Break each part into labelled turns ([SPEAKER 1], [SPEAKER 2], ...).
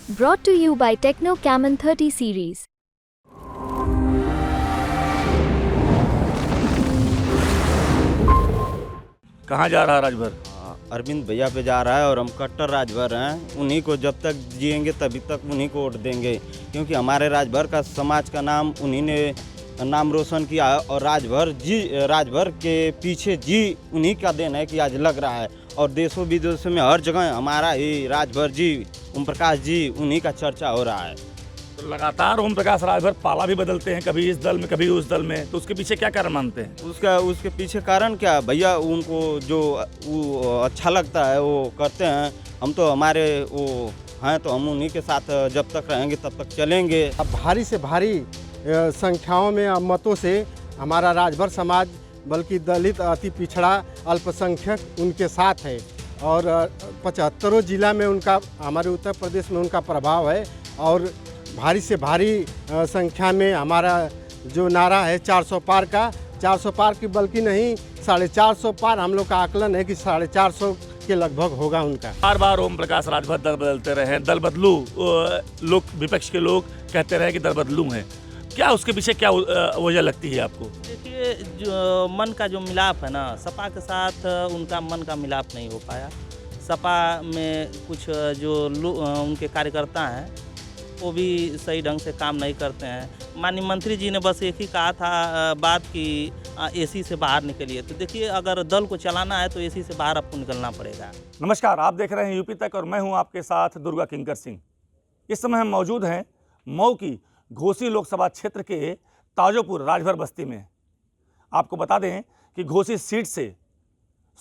[SPEAKER 1] Brought to you by Techno Camon 30 series.
[SPEAKER 2] कहाँ जा रहा है राजभर?
[SPEAKER 3] अरविंद भैया पे जा रहा है और हम कट्टर राजभर हैं। उन्हीं को जब तक जिएंगे तभी तक उन्हीं को वोट देंगे, क्योंकि हमारे राजभर का समाज का नाम उन्हीं ने नाम रोशन किया है। और राजभर के पीछे जी उन्हीं का देन है कि आज लग रहा है। और देशों विदेशों में हर जगह हमारा ही राजभर जी, ओम प्रकाश जी, उन्हीं का चर्चा हो रहा है।
[SPEAKER 2] तो लगातार ओम प्रकाश राजभर पाला भी बदलते हैं, कभी इस दल में कभी उस दल में, तो उसके पीछे क्या कारण मानते हैं?
[SPEAKER 3] उसके पीछे कारण क्या भैया, उनको जो वो अच्छा लगता है वो करते हैं। हम तो हमारे वो हैं तो हम उन्हीं के साथ जब तक रहेंगे तब तक चलेंगे।
[SPEAKER 4] अब भारी से भारी संख्याओं में मतों से हमारा राजभर समाज, बल्कि दलित, अति पिछड़ा, अल्पसंख्यक उनके साथ है। और 75 जिला में उनका, हमारे उत्तर प्रदेश में उनका प्रभाव है। और भारी से भारी संख्या में हमारा जो नारा है 400 पार का, 400 पार की बल्कि नहीं 450 पार हम लोग का आकलन है कि 450 के लगभग होगा उनका।
[SPEAKER 2] बार बार ओम प्रकाश राजभर दल बदलते रहे हैं, दल बदलू, लोग विपक्ष के लोग कहते रहे कि दल बदलू हैं। क्या उसके पीछे क्या वजह लगती है आपको?
[SPEAKER 5] देखिए, जो मन का जो मिलाप है ना, सपा के साथ उनका मन का मिलाप नहीं हो पाया। सपा में कुछ जो उनके कार्यकर्ता हैं वो भी सही ढंग से काम नहीं करते हैं। माननीय मंत्री जी ने बस एक ही कहा था बात कि एसी से बाहर निकलिए। तो देखिए, अगर दल को चलाना है तो एसी से बाहर आपको निकलना पड़ेगा।
[SPEAKER 2] नमस्कार, आप देख रहे हैं यूपी तक और मैं हूं आपके साथ दुर्गा किंकर सिंह। इस समय हम मौजूद हैं मऊ की घोसी लोकसभा क्षेत्र के ताजोपुर राजभर बस्ती में। आपको बता दें कि घोसी सीट से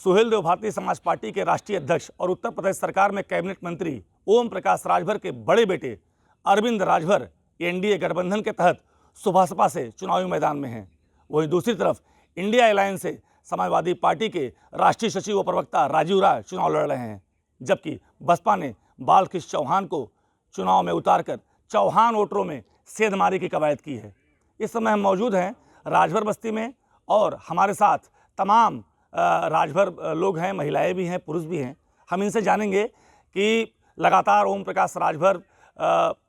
[SPEAKER 2] सुहेल देव भारतीय समाज पार्टी के राष्ट्रीय अध्यक्ष और उत्तर प्रदेश सरकार में कैबिनेट मंत्री ओम प्रकाश राजभर के बड़े बेटे अरविंद राजभर एनडीए गठबंधन के तहत सुभासपा से चुनावी मैदान में हैं। वहीं दूसरी तरफ इंडिया अलायंस से समाजवादी पार्टी के राष्ट्रीय सचिव व प्रवक्ता राजीव राय चुनाव लड़ रहे हैं, जबकि बसपा ने बालकृष्ण चौहान को चुनाव में उतारकर चौहान वोटरों में सेंधमारी की कवायद की है। इस समय हम मौजूद हैं राजभर बस्ती में और हमारे साथ तमाम राजभर लोग हैं, महिलाएं भी हैं, पुरुष भी हैं। हम इनसे जानेंगे कि लगातार ओम प्रकाश राजभर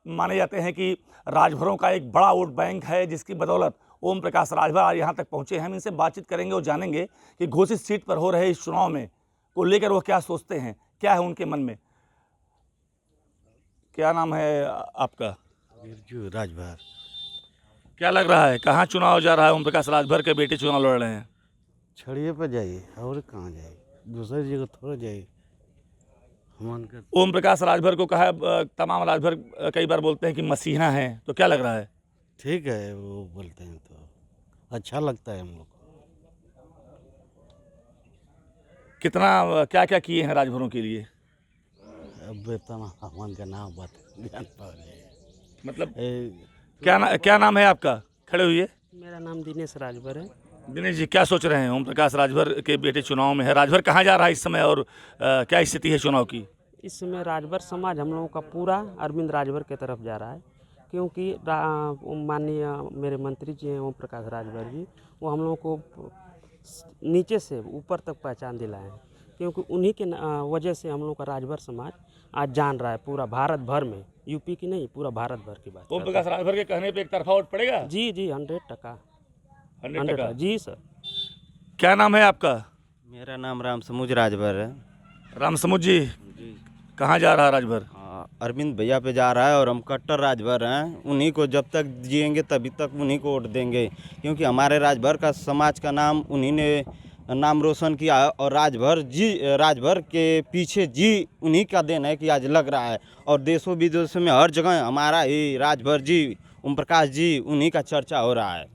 [SPEAKER 2] माने जाते हैं कि राजभरों का एक बड़ा वोट बैंक है, जिसकी बदौलत ओम प्रकाश राजभर आज यहाँ तक पहुँचे हैं। हम इनसे बातचीत करेंगे और जानेंगे कि घोषित सीट पर हो रहे इस चुनाव में को लेकर वो क्या सोचते हैं, क्या है उनके मन में। क्या नाम है आपका?
[SPEAKER 3] बिरजू राजभर।
[SPEAKER 2] क्या लग रहा है, कहाँ चुनाव जा रहा है? ओम प्रकाश राजभर के बेटे चुनाव लड़ रहे हैं।
[SPEAKER 4] छड़िए पर जाइए और कहाँ जाइए, दूसरी जगह थोड़ा जाइए।
[SPEAKER 2] ओम प्रकाश राजभर को कहा, तमाम राजभर कई बार बोलते हैं कि मसीहा हैं, तो क्या लग रहा है?
[SPEAKER 4] ठीक है, वो बोलते हैं तो अच्छा लगता है हम लोग को।
[SPEAKER 2] कितना क्या क्या किए हैं राजभरों के लिए?
[SPEAKER 4] अब इतना हमान का नाम बात ज्ञान पा रहे हैं।
[SPEAKER 2] मतलब क्या नाम है आपका? खड़े हुए।
[SPEAKER 6] मेरा नाम दिनेश राजभर है।
[SPEAKER 2] दिनेश जी, क्या सोच रहे हैं? ओम प्रकाश राजभर के बेटे चुनाव में है। राजभर कहाँ जा रहा है इस समय और क्या स्थिति है चुनाव की?
[SPEAKER 6] इस समय राजभर समाज हम लोगों का पूरा अरविंद राजभर की तरफ जा रहा है, क्योंकि माननीय मेरे मंत्री जी हैं ओम प्रकाश राजभर जी, वो हम लोगों को नीचे से ऊपर तक पहचान दिलाए हैं। क्योंकि उन्हीं के वजह से हम लोग का राजभर समाज आज जान रहा है पूरा भारत भर में, यूपी की नहीं पूरा भारत भर की बात।
[SPEAKER 2] ओम प्रकाश राजभर के कहने पर एक तरफा वोट पड़ेगा?
[SPEAKER 6] जी 100%।
[SPEAKER 2] 100%?
[SPEAKER 6] जी सर।
[SPEAKER 2] क्या नाम है आपका?
[SPEAKER 3] मेरा नाम रामसमुज राजभर है।
[SPEAKER 2] रामसमुद जी, कहाँ जा रहा है राजभर?
[SPEAKER 3] अरविंद भैया पे जा रहा है और हम कट्टर राजभर हैं। उन्हीं को जब तक जिएंगे तभी तक उन्हीं को वोट देंगे, क्योंकि हमारे राजभर का समाज का नाम उन्हीं ने नाम रोशन किया है। और राजभर के पीछे जी उन्हीं का देन है कि आज लग रहा है। और देशों विदेशों में हर जगह हमारा ही राजभर जी, ओम प्रकाश जी, उन्हीं का चर्चा हो रहा है।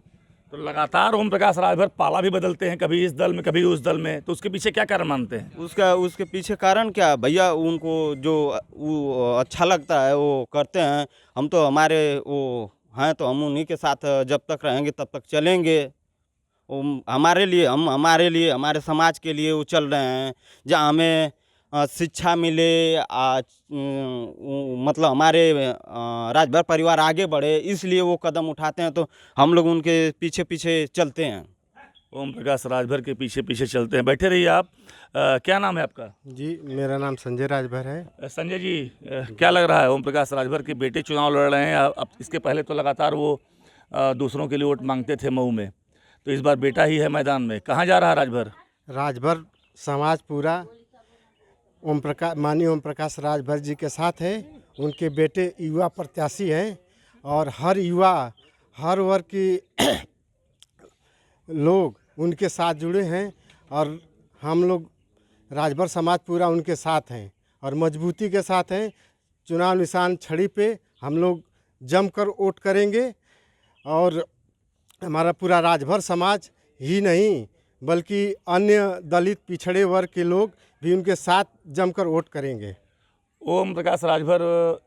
[SPEAKER 2] तो लगातार ओम प्रकाश राजभर पाला भी बदलते हैं, कभी इस दल में कभी उस दल में, तो उसके पीछे क्या कारण मानते हैं?
[SPEAKER 3] उसके पीछे कारण क्या भैया, उनको जो वो अच्छा लगता है वो करते हैं। हम तो हमारे वो हैं तो हम उन्हीं के साथ जब तक रहेंगे तब तक चलेंगे। वो हमारे लिए हमारे समाज के लिए वो चल रहे हैं। जहाँ हमें शिक्षा मिले, मतलब हमारे राजभर परिवार आगे बढ़े, इसलिए वो कदम उठाते हैं, तो हम लोग उनके पीछे पीछे चलते हैं।
[SPEAKER 2] ओम प्रकाश राजभर के पीछे पीछे चलते हैं, बैठे रहिए आप। क्या नाम है आपका?
[SPEAKER 4] जी, मेरा नाम संजय राजभर है।
[SPEAKER 2] संजय जी, क्या लग रहा है, ओम प्रकाश राजभर के बेटे चुनाव लड़ रहे हैं। अब इसके पहले तो लगातार वो दूसरों के लिए वोट मांगते थे मऊ में, तो इस बार बेटा ही है मैदान में। कहाँ जा रहा है राजभर?
[SPEAKER 4] राजभर समाज पूरा माननीय ओम प्रकाश राजभर जी के साथ है। उनके बेटे युवा प्रत्याशी हैं और हर युवा, हर वर्ग के लोग उनके साथ जुड़े हैं और हम लोग राजभर समाज पूरा उनके साथ हैं और मजबूती के साथ हैं। चुनाव निशान छड़ी पे हम लोग जमकर वोट करेंगे और हमारा पूरा राजभर समाज ही नहीं बल्कि अन्य दलित पिछड़े वर्ग के लोग भी उनके साथ जमकर वोट करेंगे।
[SPEAKER 2] ओम प्रकाश राजभर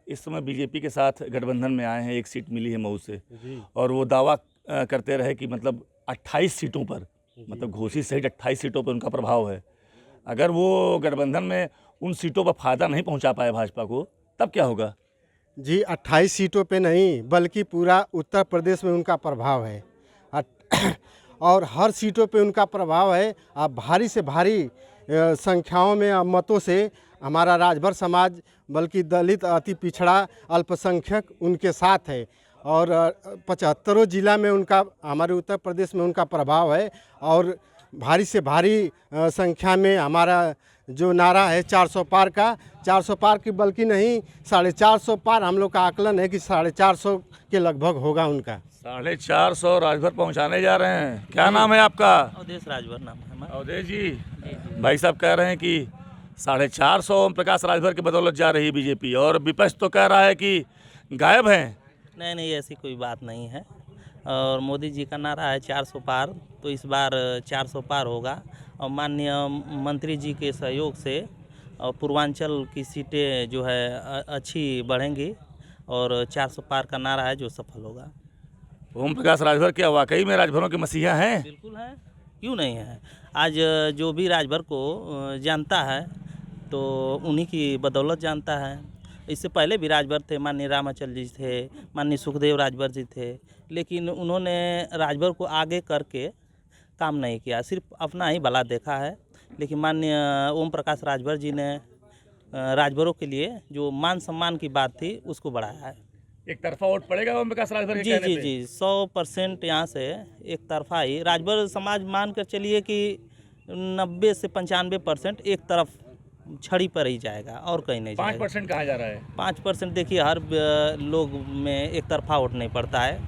[SPEAKER 2] इस समय बीजेपी के साथ गठबंधन में आए हैं, एक सीट मिली है मऊ से, और वो दावा करते रहे कि मतलब 28 सीटों पर, मतलब घोसी सहित 28 सीटों पर उनका प्रभाव है। अगर वो गठबंधन में उन सीटों पर फ़ायदा नहीं पहुंचा पाए भाजपा को, तब क्या होगा?
[SPEAKER 4] जी, 28 सीटों पे नहीं बल्कि पूरा उत्तर प्रदेश में उनका प्रभाव है और हर सीटों पे उनका प्रभाव है। अब भारी से भारी संख्याओं में मतों से हमारा राजभर समाज बल्कि दलित अति पिछड़ा अल्पसंख्यक उनके साथ है और 75 जिला में उनका, हमारे उत्तर प्रदेश में उनका प्रभाव है और भारी से भारी संख्या में हमारा जो नारा है 400 पार का, 400 पार की बल्कि नहीं 450 पार हम लोग का आकलन है कि 450 के लगभग होगा उनका।
[SPEAKER 2] 450 राजभर पहुंचाने जा रहे हैं। क्या नाम है आपका?
[SPEAKER 5] अवधेश राजभर नाम है हमारा।
[SPEAKER 2] अवधेश जी, भाई साहब कह रहे हैं कि 450 ओम प्रकाश राजभर की बदौलत जा रही है बीजेपी, और विपक्ष तो कह रहा है कि गायब हैं।
[SPEAKER 5] नहीं नहीं, ऐसी कोई बात नहीं है। और मोदी जी का नारा है 400 पार, तो इस बार 400 पार होगा और माननीय मंत्री जी के सहयोग से और पूर्वांचल की सीटें जो है अच्छी बढ़ेंगी और 400 पार का नारा है जो सफल होगा।
[SPEAKER 2] ओम प्रकाश राजभर क्या वाकई में राजभरों के मसीहा हैं?
[SPEAKER 5] बिल्कुल है, क्यों नहीं है। आज जो भी राजभर को जानता है तो उन्हीं की बदौलत जानता है। इससे पहले भी राजभर थे, माननीय रामाचल जी थे, माननीय सुखदेव राजभर जी थे, लेकिन उन्होंने राजभर को आगे करके काम नहीं किया, सिर्फ अपना ही भला देखा है। लेकिन माननीय ओम प्रकाश राजभर जी ने राजभरों के लिए जो मान सम्मान की बात थी उसको बढ़ाया है।
[SPEAKER 2] एक तरफा वोट पड़ेगा ओम प्रकाश राजभर के
[SPEAKER 5] जी
[SPEAKER 2] कहने
[SPEAKER 5] जी
[SPEAKER 2] पे?
[SPEAKER 5] जी, 100% यहाँ से एक तरफा ही राजभर समाज मान कर चलिए कि 90 से 95% एक तरफ छड़ी पर ही जाएगा और कहीं नहीं जाएगा।
[SPEAKER 2] 5% कहाँ जा रहा है?
[SPEAKER 5] 5% देखिए, हर लोग में एक तरफा वोट नहीं पड़ता है,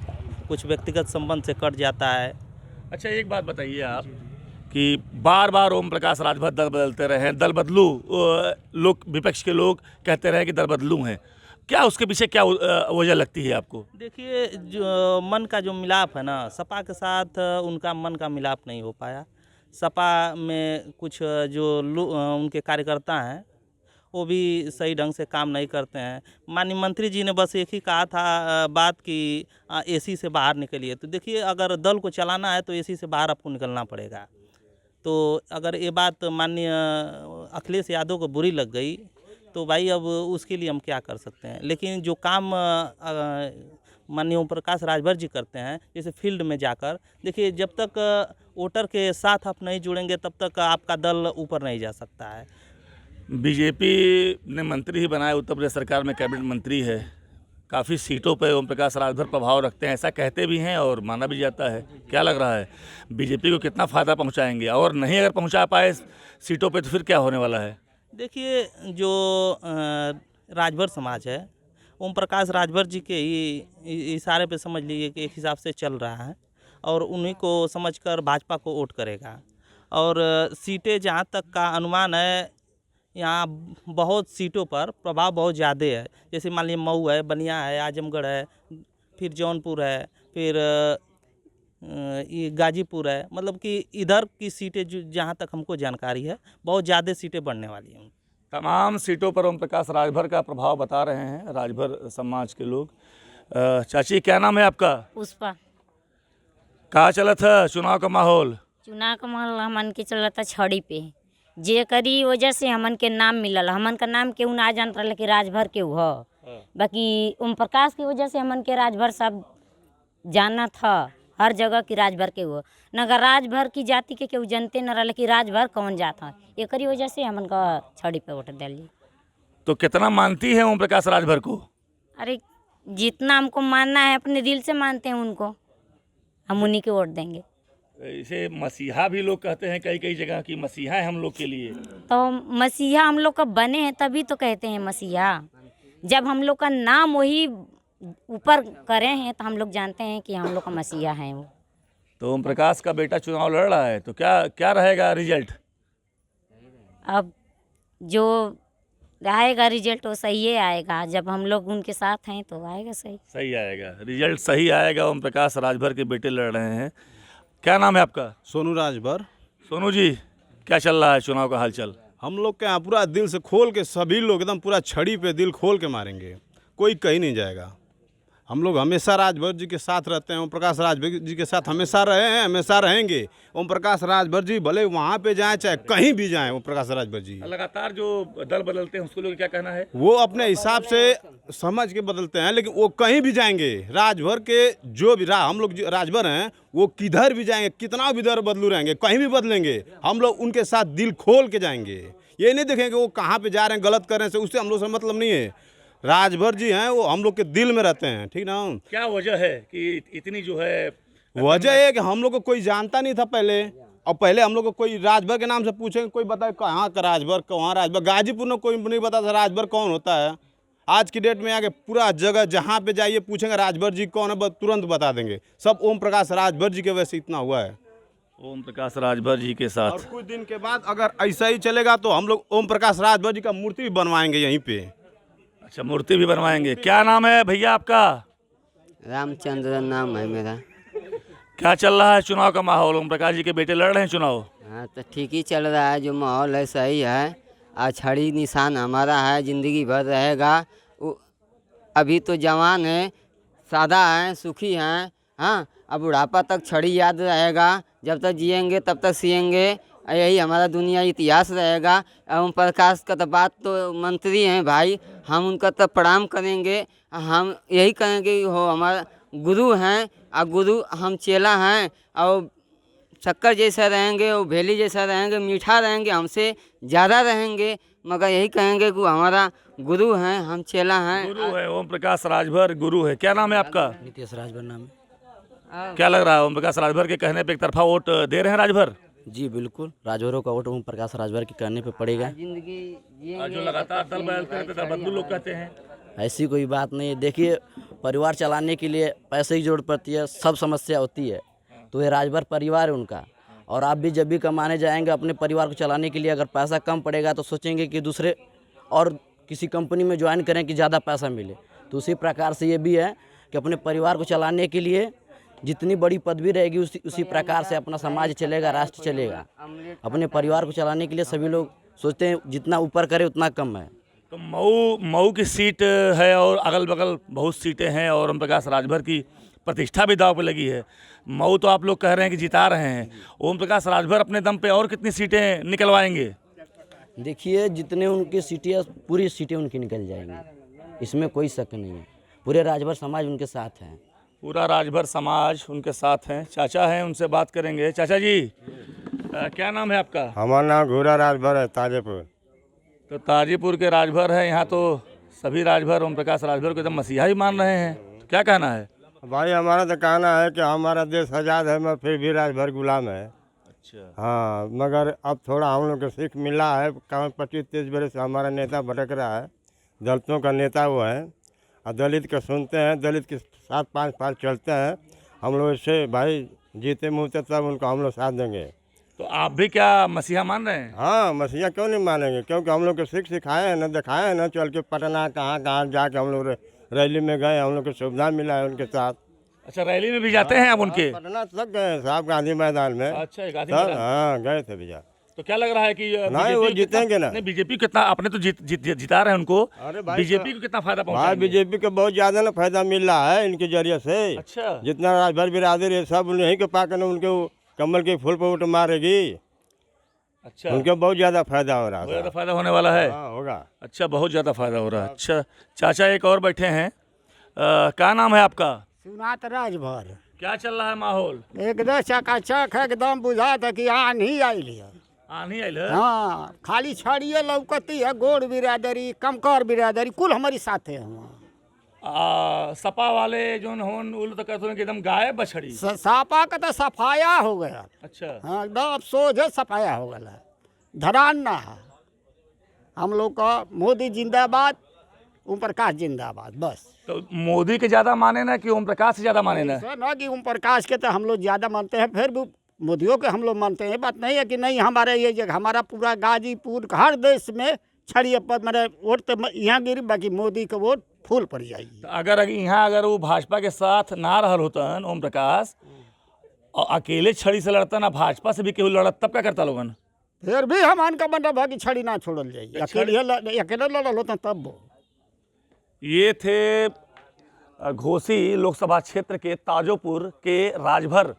[SPEAKER 5] कुछ व्यक्तिगत संबंध से कट जाता है।
[SPEAKER 2] अच्छा, एक बात बताइए आप कि बार बार ओम प्रकाश राजभर दल बदलते रहे हैं, दल बदलू, लोग विपक्ष के लोग कहते रहे कि दल बदलू हैं, क्या उसके पीछे क्या वजह लगती है आपको?
[SPEAKER 5] देखिए, जो मन का जो मिलाप है ना, सपा के साथ उनका मन का मिलाप नहीं हो पाया। सपा में कुछ जो उनके कार्यकर्ता हैं वो भी सही ढंग से काम नहीं करते हैं। माननीय मंत्री जी ने बस एक ही कहा था बात कि एसी से बाहर निकलिए। तो देखिए, अगर दल को चलाना है तो एसी से बाहर आपको निकलना पड़ेगा। तो अगर ये बात माननीय अखिलेश यादव को बुरी लग गई तो भाई अब उसके लिए हम क्या कर सकते हैं। लेकिन जो काम माननीय ओम प्रकाश राजभर जी करते हैं, जैसे फील्ड में जाकर, देखिए, जब तक वोटर के साथ आप नहीं जुड़ेंगे तब तक आपका दल ऊपर नहीं जा सकता है।
[SPEAKER 2] बीजेपी ने मंत्री ही बनाया, उत्तर प्रदेश सरकार में कैबिनेट मंत्री है, काफ़ी सीटों पर ओम प्रकाश राजभर प्रभाव रखते हैं, ऐसा कहते भी हैं और माना भी जाता है। क्या लग रहा है बीजेपी को कितना फ़ायदा पहुंचाएंगे, और नहीं अगर पहुंचा पाए सीटों पे तो फिर क्या होने वाला है?
[SPEAKER 5] देखिए, जो राजभर समाज है, ओम प्रकाश राजभर जी के ही इशारे पे समझ लीजिए कि एक हिसाब से चल रहा है और उन्हीं को समझकर भाजपा को वोट करेगा। और सीटें जहाँ तक का अनुमान है, यहाँ बहुत सीटों पर प्रभाव बहुत ज़्यादा है। जैसे मान लीजिए मऊ है, बनिया है, आजमगढ़ है, फिर जौनपुर है, फिर ये गाजीपुर है। मतलब कि इधर की सीटें जो जहाँ तक हमको जानकारी है बहुत ज़्यादा सीटें बढ़ने वाली हैं।
[SPEAKER 2] तमाम सीटों पर ओम प्रकाश राजभर का प्रभाव बता रहे हैं राजभर समाज के लोग। चाची, क्या नाम है आपका?
[SPEAKER 7] पुष्पा।
[SPEAKER 2] कहाँ चला था चुनाव का माहौल?
[SPEAKER 7] चुनाव का माहौल हमन के चलता छड़ी पे, जे करी वजह से हमन के नाम मिलल। हमन का नाम केहू ना जानत रहे कि राजभर केहू ह, बाकी ओम प्रकाश की वजह से हमन के राजभर सब जाना था। हर जगह की राजभर के हो नगर राजभर की जाति के केहू जनते न रहे कि राजभर कौन जात है, एकरी वजह से हमन का छड़ी पे वोट दिली।
[SPEAKER 2] तो कितना मानती है ओम प्रकाश राजभर को?
[SPEAKER 7] अरे जितना हमको मानना है अपने दिल से मानते हैं उनको, हम उन्हीं के वोट देंगे।
[SPEAKER 2] इसे मसीहा भी लोग कहते हैं कई कई जगह की मसीहा है हम लोग के लिए।
[SPEAKER 7] तो मसीहा हम लोग का बने हैं तभी तो कहते हैं मसीहा। जब हम लोग का नाम वही ऊपर करे हैं तो हम लोग जानते हैं कि हम लोग का मसीहा है वो।
[SPEAKER 2] तो ओम प्रकाश का बेटा चुनाव लड़ रहा है तो क्या क्या रहेगा रिजल्ट?
[SPEAKER 7] अब जो आएगा रिजल्ट वो सही ही आएगा, जब हम लोग उनके साथ हैं तो आएगा सही।
[SPEAKER 2] सही आएगा, रिजल्ट सही आएगा। ओम प्रकाश राजभर के बेटे लड़ रहे हैं। क्या नाम है आपका?
[SPEAKER 8] सोनू राजभर।
[SPEAKER 2] सोनू जी, क्या चल रहा है चुनाव का हालचाल?
[SPEAKER 8] हम लोग के यहाँ पूरा दिल से खोल के सभी लोग एकदम पूरा छड़ी पे दिल खोल के मारेंगे, कोई कहीं नहीं जाएगा। हम लोग हमेशा राजभर जी के साथ रहते हैं, ओम प्रकाश राजभर जी के साथ हमेशा रहे हैं, हमेशा रहेंगे। ओम प्रकाश राजभर जी भले वहाँ पे जाएं चाहे कहीं भी जाएं, ओम प्रकाश राजभर जी
[SPEAKER 2] लगातार जो दल बदलते हैं उसको लोग क्या कहना है?
[SPEAKER 8] वो अपने हिसाब से समझ के बदलते हैं, लेकिन वो कहीं भी जाएंगे। राजभर के जो भी हम लोग राजभर हैं वो किधर भी जाएंगे, कितना भी दर बदलू रहेंगे, कहीं भी बदलेंगे, हम लोग उनके साथ दिल खोल के जाएंगे। ये नहीं देखेंगे वो कहाँ पे जा रहे हैं, गलत कर रहे हैं, उससे हम लोग से मतलब नहीं है। राजभर जी हैं वो हम लोग के दिल में रहते हैं, ठीक ना।
[SPEAKER 2] क्या वजह है कि इतनी जो है?
[SPEAKER 8] वजह है कि हम लोग को कोई जानता नहीं था पहले, और पहले हम लोग को कोई राजभर के नाम से पूछेंगे, कोई बताए कहाँ का राजभर, कहाँ राजभर। गाजीपुर में कोई नहीं पता था राजभर कौन होता है। आज की डेट में आके पूरा जगह जहाँ पे जाइए पूछेंगे राजभर जी कौन है, तुरंत बता देंगे। सब ओम प्रकाश राजभर जी के वजह से इतना हुआ है।
[SPEAKER 2] ओम प्रकाश राजभर जी के साथ।
[SPEAKER 8] और कुछ दिन के बाद अगर ऐसा ही चलेगा तो हम लोग ओम प्रकाश राजभर जी का मूर्ति भी बनवाएंगे यहीं पे।
[SPEAKER 2] अच्छा, मूर्ति भी बनवाएंगे। क्या नाम है भैया आपका?
[SPEAKER 9] रामचंद्र नाम है मेरा।
[SPEAKER 2] क्या चल रहा है चुनाव का माहौल? ओम प्रकाश जी के बेटे लड़ रहे हैं चुनाव।
[SPEAKER 9] हाँ तो ठीक ही चल रहा है, जो माहौल है सही है। छड़ी निशान हमारा है, ज़िंदगी भर रहेगा। अभी तो जवान है, सादा हैं, सुखी हैं, हाँ। अब बुढ़ापा तक छड़ी याद रहेगा, जब तक जिएंगे तब तक सिएंगे, यही हमारा दुनिया इतिहास रहेगा। ओम प्रकाश का तो बात तो मंत्री हैं भाई, हम उनका तो प्रणाम करेंगे। हम यही कहेंगे हो हमारा गुरु हैं, और गुरु हम चेला हैं, और शक्कर जैसा रहेंगे, और भेली जैसा रहेंगे, मीठा रहेंगे, हमसे ज़्यादा रहेंगे, मगर यही कहेंगे कि हमारा गुरु हैं, हम चेला हैं।
[SPEAKER 2] गुरु है ओम प्रकाश राजभर, गुरु है। क्या नाम है आपका?
[SPEAKER 10] नीतीश राजभर नाम है।
[SPEAKER 2] क्या लग रहा है ओम प्रकाश राजभर के कहने पे एक तरफा वोट दे रहे हैं राजभर?
[SPEAKER 10] जी बिल्कुल, राजभरों का वोट ओम प्रकाश राजभर के कहने पे पड़ेगा।
[SPEAKER 2] जो लगातार दल बदलू लोग कहते हैं,
[SPEAKER 10] ऐसी कोई बात नहीं है। देखिए, परिवार चलाने के लिए पैसे की जरूरत पड़ती है, सब समस्या होती है, तो ये राजभर परिवार है उनका। और आप भी जब भी कमाने जाएंगे अपने परिवार को चलाने के लिए, अगर पैसा कम पड़ेगा तो सोचेंगे कि दूसरे और किसी कंपनी में ज्वाइन करें कि ज़्यादा पैसा मिले। तो उसी प्रकार से ये भी है कि अपने परिवार को चलाने के लिए जितनी बड़ी पदवी रहेगी उसी प्रकार से अपना समाज चलेगा, राष्ट्र चलेगा। अपने परिवार को चलाने के लिए सभी लोग सोचते हैं जितना ऊपर करे उतना कम है।
[SPEAKER 2] तो मऊ की सीट है और अगल बगल बहुत सीटें हैं, और ओम प्रकाश राजभर की प्रतिष्ठा भी दांव पे लगी है। मऊ तो आप लोग कह रहे हैं कि जिता रहे हैं, ओम प्रकाश राजभर अपने दम पे और कितनी सीटें निकलवाएंगे?
[SPEAKER 10] देखिए, जितने उनकी सीटें, पूरी सीटें उनकी निकल जाएंगी, इसमें कोई शक नहीं है। पूरे राजभर समाज उनके साथ हैं।
[SPEAKER 2] पूरा राजभर समाज उनके साथ हैं। चाचा हैं, उनसे बात करेंगे। चाचा जी, क्या नाम है आपका?
[SPEAKER 11] हमारा नाम घोड़ा राजभर है, ताजेपुर।
[SPEAKER 2] तो ताजेपुर के राजभर हैं, यहाँ तो सभी राजभर ओम प्रकाश राजभर को एकदम मसीहा ही मान रहे हैं, तो क्या कहना है?
[SPEAKER 11] भाई हमारा तो कहना है कि हमारा देश आज़ाद है, मगर फिर भी राजभर गुलाम है।
[SPEAKER 2] अच्छा।
[SPEAKER 11] हाँ, मगर अब थोड़ा हम लोग को सीख मिला है। 25-30 बरस से हमारा नेता भटक रहा है, दलितों का नेता वो है, और दलित का सुनते हैं, दलित के साथ 5 साल चलते हैं हम लोग। इससे भाई जीते मुँहते तब उनको हम लोग साथ देंगे।
[SPEAKER 2] तो आप भी क्या मसीहा मान रहे हैं?
[SPEAKER 11] हाँ, मसीहा क्यों नहीं मानेंगे, क्योंकि हम लोग को सीख सिखाए हैं ना, दिखाए हैं ना, चल के पटना कहाँ जाके हम लोग रैली में गए, हम लोग को सुविधा मिला है उनके साथ।
[SPEAKER 2] अच्छा, रैली में भी जाते हैं आप उनके?
[SPEAKER 11] पटना तक गए साहब, गांधी मैदान में।
[SPEAKER 2] अच्छा, गांधी मैदान।
[SPEAKER 11] हाँ, गए थे भैया।
[SPEAKER 2] तो क्या लग रहा है कि
[SPEAKER 11] नहीं वो जीतेंगे ना?
[SPEAKER 2] नहीं, बीजेपी कितना, आपने तो जिता रहे हैं उनको,
[SPEAKER 11] अरे भाई
[SPEAKER 2] बीजेपी को कितना फायदा पहुंचा?
[SPEAKER 11] भाई बीजेपी को बहुत ज्यादा ना फायदा मिल रहा है इनके जरिए से।
[SPEAKER 2] अच्छा।
[SPEAKER 11] जितना राजभर बिरादरी है सब उन्हीं के पाकर ना उनके कमल के फूल पर वोट मारेगी।
[SPEAKER 2] अच्छा,
[SPEAKER 11] उनको बहुत ज्यादा फायदा हो रहा है।
[SPEAKER 2] बहुत ज़्यादा फायदा होने वाला है।
[SPEAKER 11] हाँ, होगा।
[SPEAKER 2] अच्छा, बहुत ज़्यादा फायदा हो रहा है। अच्छा चाचा, एक और बैठे हैं। क्या नाम है आपका?
[SPEAKER 12] शिवनाथ राजभर।
[SPEAKER 2] क्या चल रहा है माहौल?
[SPEAKER 12] एकदम चकाचक है, एकदम बुझा था कि आंधी आई है।
[SPEAKER 2] आंधी आइल है?
[SPEAKER 12] हाँ, खाली छड़िए लौकती है, गोड़ बिरादरी, कमकर बिरादरी कुल हमारी साथ है।
[SPEAKER 2] सपा वाले जो होन उल तो कहते हैं कि एकदम गायब बछड़ी।
[SPEAKER 12] सापा का तो सफाया हो गया।
[SPEAKER 2] अच्छा।
[SPEAKER 12] हाँ, एकदम अफसोस है, सफाया हो गया, धरान ना है। हम लोग का मोदी जिंदाबाद, ओम प्रकाश जिंदाबाद, बस।
[SPEAKER 2] तो मोदी के ज्यादा माने ना कि ओम प्रकाश से ज्यादा माने ना?
[SPEAKER 12] ना कि ओम प्रकाश के तो हम लोग ज्यादा मानते हैं, फिर भी मोदियों के हम लोग मानते हैं। बात नहीं है कि नहीं, हमारे ये जगह हमारा पूरा गाजीपुर हर देश में छड़िए पर मेरे वोट तो यहाँ गिरी, बाकी मोदी का वोट फूल पड़ जाएगी।
[SPEAKER 2] तो अगर यहाँ अगर वो भाजपा के साथ ना रहल होतन ओम प्रकाश और अकेले छड़ी से लड़ता ना भाजपा से भी केहू लड़त, तब क्या करता लोगन?
[SPEAKER 12] फिर भी हमान का मतलब है कि छड़ी ना छोड़ल जाए, अकेले लड़ल होता तब वो।
[SPEAKER 2] ये थे घोसी लोकसभा क्षेत्र के ताजोपुर के राजभर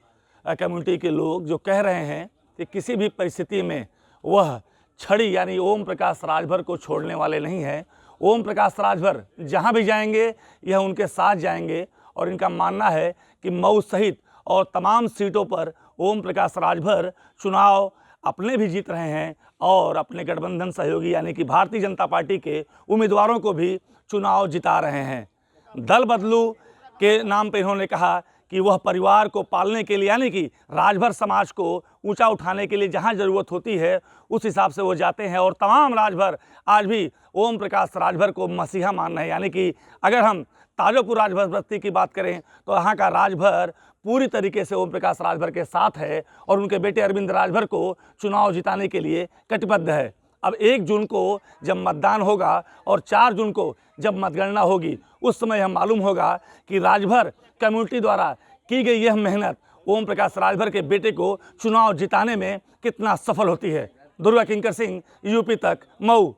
[SPEAKER 2] कम्युनिटी के लोग जो कह रहे हैं कि किसी भी परिस्थिति में वह छड़ी यानी ओम प्रकाश राजभर को छोड़ने वाले नहीं हैं। ओम प्रकाश राजभर जहां भी जाएंगे यह उनके साथ जाएंगे और इनका मानना है कि मऊ सहित और तमाम सीटों पर ओम प्रकाश राजभर चुनाव अपने भी जीत रहे हैं और अपने गठबंधन सहयोगी यानी कि भारतीय जनता पार्टी के उम्मीदवारों को भी चुनाव जिता रहे हैं। दल बदलू के नाम पर इन्होंने कहा कि वह परिवार को पालने के लिए यानी कि राजभर समाज को ऊंचा उठाने के लिए जहां ज़रूरत होती है उस हिसाब से वो जाते हैं और तमाम राजभर आज भी ओम प्रकाश राजभर को मसीहा मान रहे हैं। यानी कि अगर हम ताजोपुर राजभर बस्ती की बात करें तो यहाँ का राजभर पूरी तरीके से ओम प्रकाश राजभर के साथ है और उनके बेटे अरविंद राजभर को चुनाव जिताने के लिए कटिबद्ध है। अब 1 जून को जब मतदान होगा और 4 जून को जब मतगणना होगी उस समय यह मालूम होगा कि राजभर कम्युनिटी द्वारा की गई यह मेहनत ओम प्रकाश राजभर के बेटे को चुनाव जिताने में कितना सफल होती है। दुर्गा किंकर सिंह, यूपी तक, मऊ।